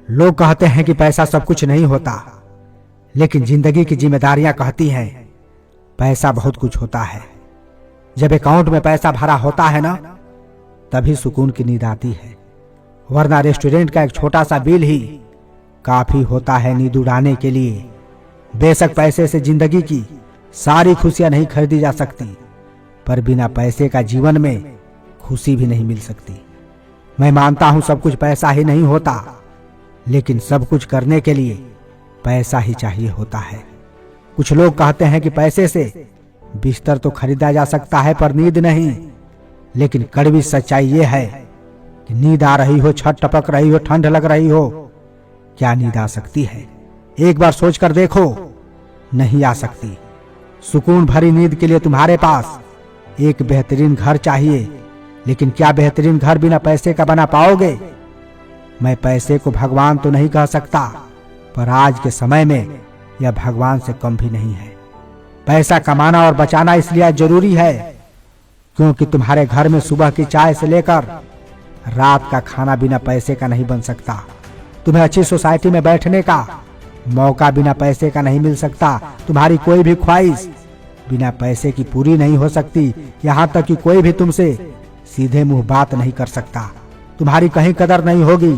लोग कहते हैं कि पैसा सब कुछ नहीं होता, लेकिन जिंदगी की जिम्मेदारियां कहती हैं पैसा बहुत कुछ होता है। जब अकाउंट में पैसा भरा होता है ना, तभी सुकून की नींद आती है, वरना रेस्टोरेंट का एक छोटा सा बिल ही काफी होता है नींद उड़ाने के लिए। बेशक पैसे से जिंदगी की सारी खुशियां नहीं खरीदी जा सकती, पर बिना पैसे का जीवन में खुशी भी नहीं मिल सकती। मैं मानता हूं सब कुछ पैसा ही नहीं होता, लेकिन सब कुछ करने के लिए पैसा ही चाहिए होता है। कुछ लोग कहते हैं कि पैसे से बिस्तर तो खरीदा जा सकता है पर नींद नहीं, लेकिन कड़वी सच्चाई यह है कि नींद आ रही हो, छत टपक रही हो, ठंड लग रही हो, क्या नींद आ सकती है? एक बार सोचकर देखो, नहीं आ सकती। सुकून भरी नींद के लिए तुम्हारे पास एक बेहतरीन घर चाहिए, लेकिन क्या बेहतरीन घर बिना पैसे का बना पाओगे? मैं पैसे को भगवान तो नहीं कह सकता, पर आज के समय में यह भगवान से कम भी नहीं है। पैसा कमाना और बचाना इसलिए जरूरी है क्योंकि तुम्हारे घर में सुबह की चाय से लेकर रात का खाना बिना पैसे का नहीं बन सकता। तुम्हें अच्छी सोसाइटी में बैठने का मौका बिना पैसे का नहीं मिल सकता। तुम्हारी कोई भी ख्वाहिश बिना पैसे की पूरी नहीं हो सकती। यहाँ तक कि कोई भी तुमसे सीधे मुंह बात नहीं कर सकता। तुम्हारी कहीं कदर नहीं होगी।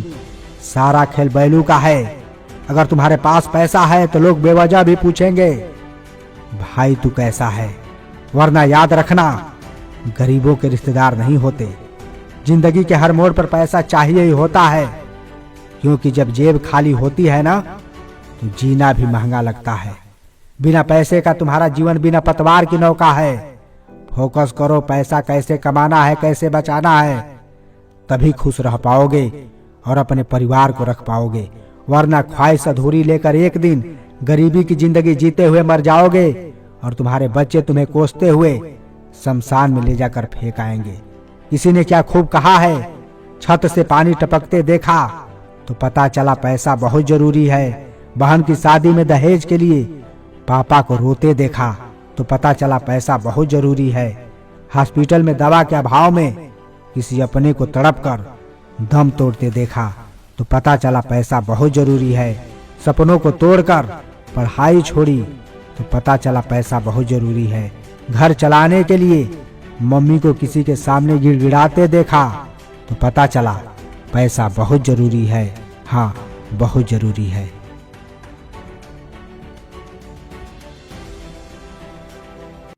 सारा खेल बैलू का है। अगर तुम्हारे पास पैसा है तो लोग बेवजह भी पूछेंगे, भाई तू कैसा है? वरना याद रखना, गरीबों के रिश्तेदार नहीं होते। जिंदगी के हर मोड़ पर पैसा चाहिए ही होता है, क्योंकि जब जेब खाली होती है ना, तो जीना भी महंगा लगता है। बिना पैसे का तुम्हारा जीवन बिना पतवार की नौका है। फोकस करो, पैसा कैसे कमाना है, कैसे बचाना है, तभी खुश रह पाओगे और अपने परिवार को रख पाओगे। वरना ख्वाहिश अधूरी लेकर एक दिन गरीबी की जिंदगी जीते हुए मर जाओगे और तुम्हारे बच्चे तुम्हें कोसते हुए शमशान में ले जाकर फेंक आएंगे। किसी ने क्या खूब कहा है, छत से पानी टपकते देखा तो पता चला पैसा बहुत जरूरी है। बहन की शादी में दहेज के लिए पापा को रोते देखा तो पता चला पैसा बहुत जरूरी है। हॉस्पिटल में दवा के अभाव में किसी अपने को तड़प कर दम तोड़ते देखा तो पता चला पैसा बहुत जरूरी है। सपनों को तोड़कर पढ़ाई छोड़ी तो पता चला पैसा बहुत जरूरी है। घर चलाने के लिए मम्मी को किसी के सामने गिड़गिड़ाते देखा तो पता चला पैसा बहुत जरूरी है। हाँ, बहुत जरूरी है।